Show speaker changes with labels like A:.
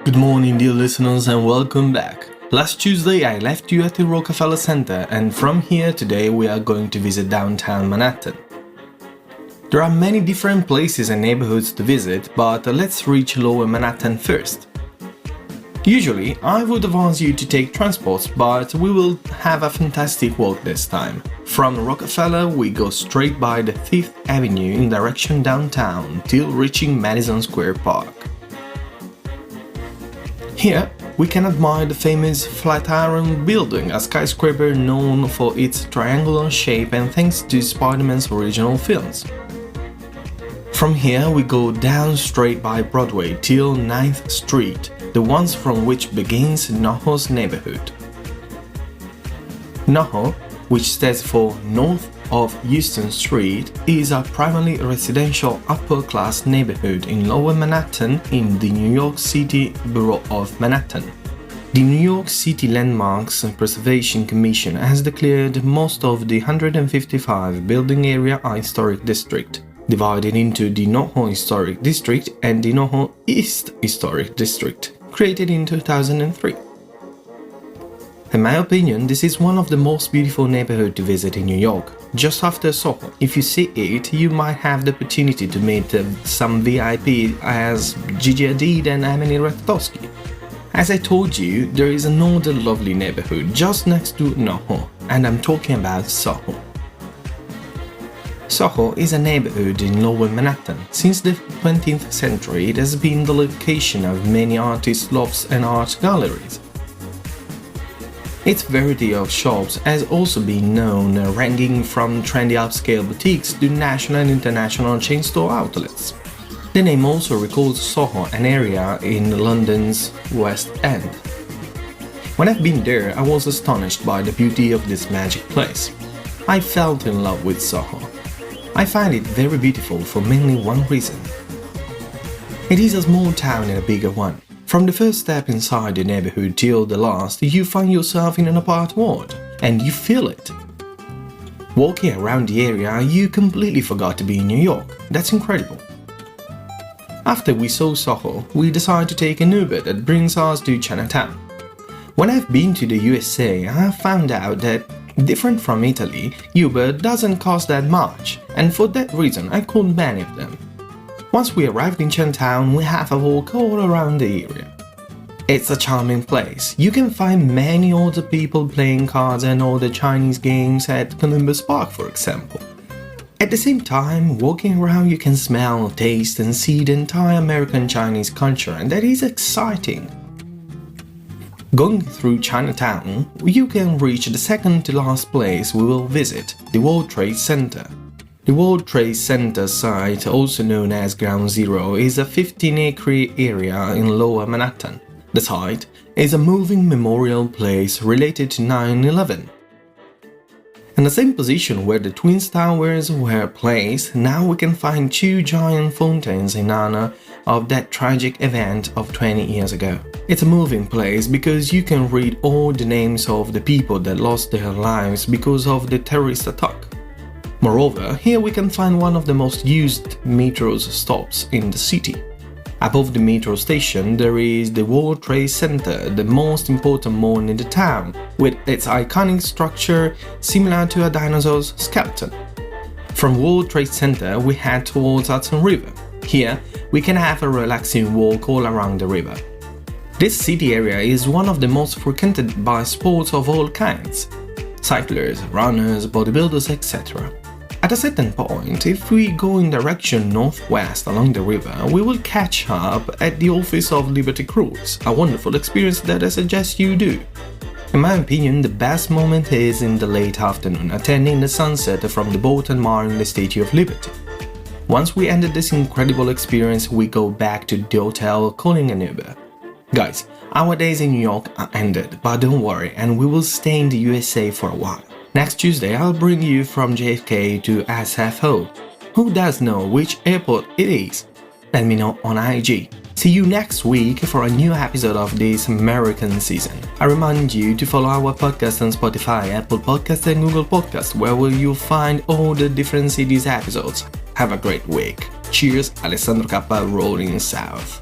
A: Good morning, dear listeners, and welcome back. Last Tuesday I left you at the Rockefeller Center, and from here today we are going to visit downtown Manhattan. There are many different places and neighborhoods to visit, but let's reach Lower Manhattan first. Usually, I would advise you to take transport, but we will have a fantastic walk this time. From Rockefeller, we go straight by the 5th Avenue in direction downtown till reaching Madison Square Park. Here, we can admire the famous Flatiron Building, a skyscraper known for its triangular shape and thanks to Spider-Man's original films. From here, we go down straight by Broadway till 9th Street, the ones from which begins NoHo's neighborhood. NoHo, which stands for North of Houston Street, is a primarily residential upper-class neighborhood in Lower Manhattan in the New York City Borough of Manhattan. The New York City Landmarks and Preservation Commission has declared most of the 155 building area a historic district, divided into the NoHo Historic District and the NoHo East Historic District, created in 2003. In my opinion, this is one of the most beautiful neighborhoods to visit in New York, just after Soho. If you see it, you might have the opportunity to meet some VIP as Gigi Hadid and Emily Ratajkowski. As I told you, there is another lovely neighborhood just next to NoHo, and I'm talking about Soho. Soho is a neighborhood in Lower Manhattan. Since the 20th century, it has been the location of many artists' lofts and art galleries. Its variety of shops has also been known, ranging from trendy upscale boutiques to national and international chain store outlets. The name also recalls Soho, an area in London's West End. When I've been there, I was astonished by the beauty of this magic place. I fell in love with Soho. I find it very beautiful for mainly one reason. It is a small town and a bigger one. From the first step inside the neighborhood till the last, you find yourself in an apart world, and you feel it. Walking around the area, you completely forgot to be in New York. That's incredible. After we saw Soho, we decided to take an Uber that brings us to Chinatown. When I've been to the USA, I found out that, different from Italy, Uber doesn't cost that much, and for that reason I called many of them. Once we arrived in Chinatown, we have a walk all around the area. It's a charming place. You can find many older people playing cards and other Chinese games at Columbus Park, for example. At the same time, walking around you can smell, taste and see the entire American Chinese culture, and that is exciting. Going through Chinatown, you can reach the second to last place we will visit, the World Trade Center. The World Trade Center site, also known as Ground Zero, is a 15-acre area in Lower Manhattan. The site is a moving memorial place related to 9/11. In the same position where the Twin Towers were placed, now we can find two giant fountains in honor of that tragic event of 20 years ago. It's a moving place because you can read all the names of the people that lost their lives because of the terrorist attack. Moreover, here we can find one of the most used metro stops in the city. Above the metro station, there is the World Trade Center, the most important mall in the town, with its iconic structure similar to a dinosaur's skeleton. From World Trade Center, we head towards Hudson River. Here, we can have a relaxing walk all around the river. This city area is one of the most frequented by sports of all kinds: cyclists, runners, bodybuilders, etc. At a certain point, if we go in direction northwest along the river, we will catch up at the office of Liberty Cruise, a wonderful experience that I suggest you do. In my opinion, the best moment is in the late afternoon, attending the sunset from the boat admiring the Statue of Liberty. Once we ended this incredible experience, we go back to the hotel calling an Uber. Guys, our days in New York are ended, but don't worry, and we will stay in the USA for a while. Next Tuesday, I'll bring you from JFK to SFO. Who does know which airport it is? Let me know on IG. See you next week for a new episode of this American season. I remind you to follow our podcast on Spotify, Apple Podcasts and Google Podcasts, where you'll find all the different cities episodes. Have a great week. Cheers, Alessandro K, rolling south.